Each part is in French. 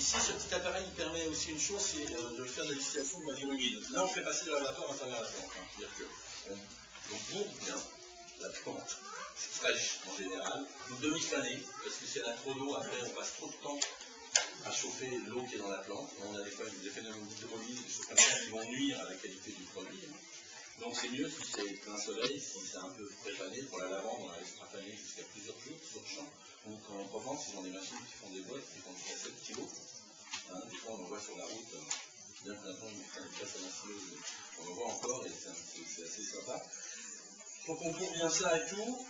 Ici, ce petit appareil il permet aussi une chose, c'est de faire de la distillation de l'avion humide. Là, on fait passer de la vapeur à travers la plante. C'est-à-dire qu'on bourre bien la plante fraîche en général, une demi-fanée, parce que si elle a trop d'eau, après on passe trop de temps à chauffer l'eau qui est dans la plante, et on a des phénomènes d'hydrolyse, des choses comme ça qui vont nuire à la qualité du produit. Donc c'est mieux si c'est plein soleil, si c'est un peu préfané. Pour la lavande, on la laisse préfaner jusqu'à plusieurs jours sur le champ. Ou en Provence, ils ont des machines qui font des boîtes qui font jusqu'à 7 kg. Des fois, on en voit sur la route, bien que maintenant, on fait une casse à l'insuleuse, on en voit encore et c'est assez sympa. Donc on couvre bien ça et tout,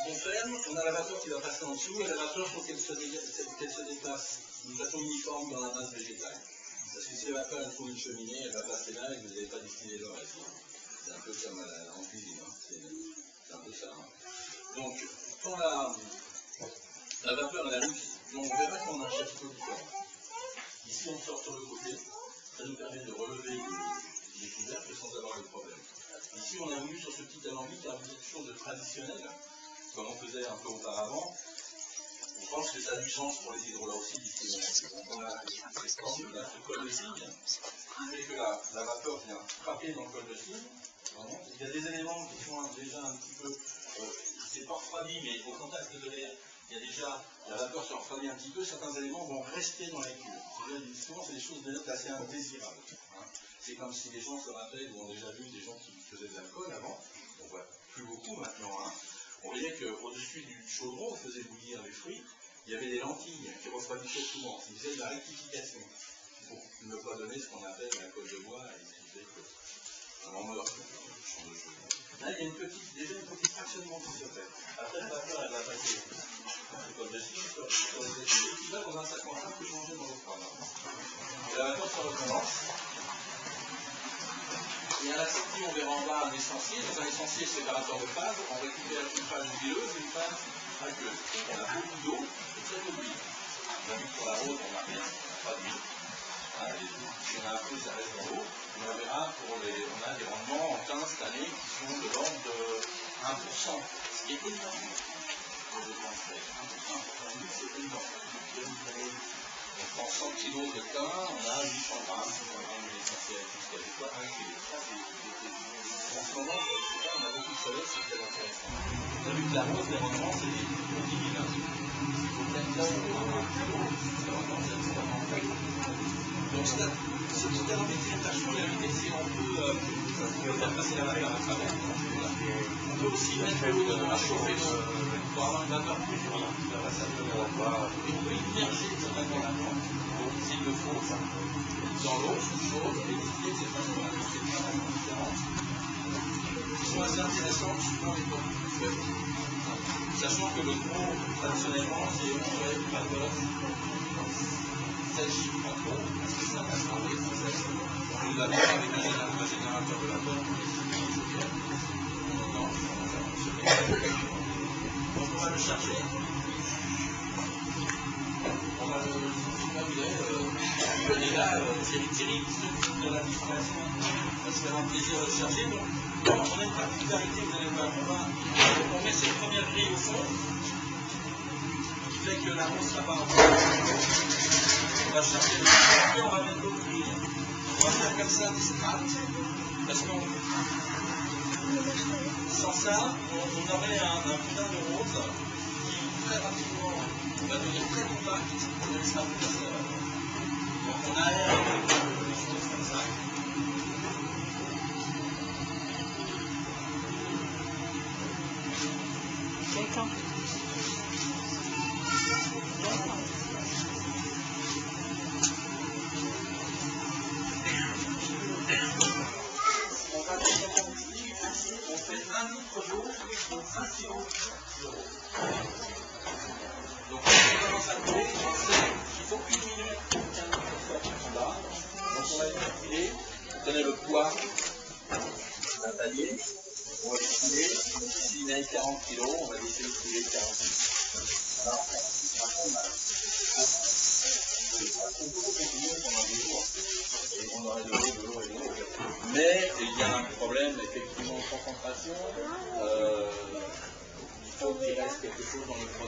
on ferme, on a la vapeur qui va passer en dessous, et la vapeur, il faut qu'elle se déplace d'une façon uniforme dans la masse végétale. Parce que si la vapeur elle trouve une cheminée, elle va passer là et vous n'allez pas distiller le reste. C'est un peu comme en cuisine, c'est un peu ça. Donc, quand la vapeur elle arrive, on verra qu'on a un chapiteau différent. Ici, on sort sur le côté, ça nous permet de relever les couvercles sans avoir de problème. Ici, on a voulu sur ce petit alambic avoir quelque chose de traditionnel, comme on faisait un peu auparavant. Je pense que ça a du sens pour les hydrolats aussi, puisqu'on a ce col de cygne, qui fait que la vapeur vient frapper dans le col de cygne. Il y a des éléments qui sont déjà un petit peu, c'est pas refroidi, mais au contact de l'air, il y a déjà, la vapeur se refroidit un petit peu, certains éléments vont rester dans la cuve. Souvent, c'est des choses de notes assez indésirables. C'est comme si les gens se rappellent, ou ont déjà vu des gens qui faisaient de l'alcool avant, on voit plus beaucoup maintenant. On voyait qu'au-dessus du chaudron, on faisait bouillir les fruits, il y avait des lentilles qui refroidissaient souvent, qui faisaient de la rectification, pour ne pas donner ce qu'on appelle la colle de bois, et ce qui fait que on meurt. Là, il y a déjà une petite fractionnement qui se fait. Après, la vapeur, elle va passer le col de cygne sur les échelles, qui va dans un sac en train que changer dans l'eau froide. Et la vapeur se recommence. Et à la sortie, on verra en bas un essentiel. Dans un essentiel séparateur de phase, on récupère une phase huileuse et une phase aqueuse. On a beaucoup d'eau et très peu d'huile. On a vu pour la rose, on n'a rien, pas d'huile. Si on a un peu, ça reste dans l'eau. Et on verra, on a des rendements en thym cette année qui sont de l'ordre de 1%, ce qui est énorme. Pour le transfert. 1% d'huile, c'est énorme. On prend 100 kg de thym, on a 800 grammes d'essentiel, jusqu'à des fois 1 kg. En ce moment, on a beaucoup de soleil, c'est très intéressant. On a vu que la rose, les rendements, c'est des petits villages. Il faut 4 tonnes pour 1 kg, c'est vraiment extrêmement faible. Donc ce petit alambic qui est à chaud, c'est on peut faire passer la vapeur à travers. On peut aussi mettre l'eau à chauffer pour avoir une vapeur plus froide qui va passer à travers la vapeur. Et on peut immerger totalement la plante. Donc s'il le faut, ça. Dans l'eau chaude et distillée de cette façon-là. C'est une façon différente. Qui sont assez intéressantes suivant les produits que vous faites. Sachant que le gros, traditionnellement, c'est vapeur, sèche, pas trop, parce que ça passe en l'air, ça sèche. Une vapeur avec un générateur de vapeur pour les cycles. Non, ça fonctionne. Donc on va le charger. On va le est là, Thierry qui s'occupe de la distillation. Ça se fera un plaisir de le charger. Donc, on a une particularité, vous allez voir. On met cette première grille au fond, qui fait que la rose ne sera pas en fond. On va charger le fond, et on va mettre l'autre grille. On va faire comme ça des strates, parce que sans ça, on aurait un boudin de rose qui très rapidement va devenir très compact et ne sera plus assez. Donc on aère des choses comme ça. D'accord. On fait 1 litre d'eau pour 1 kg d'eau. Donc quand on commence à couler, il faut une minute pour qu'un litre soit en bas. Donc on va distiller, vous prenez le poids d'un panier, on va distiller, s'il y a 40 kg, on va distiller 40 kg. Alors, on aurait de l'eau et de l'eau. Mais il y a un problème effectivement de concentration. Il faut qu'il reste quelque chose dans le produit.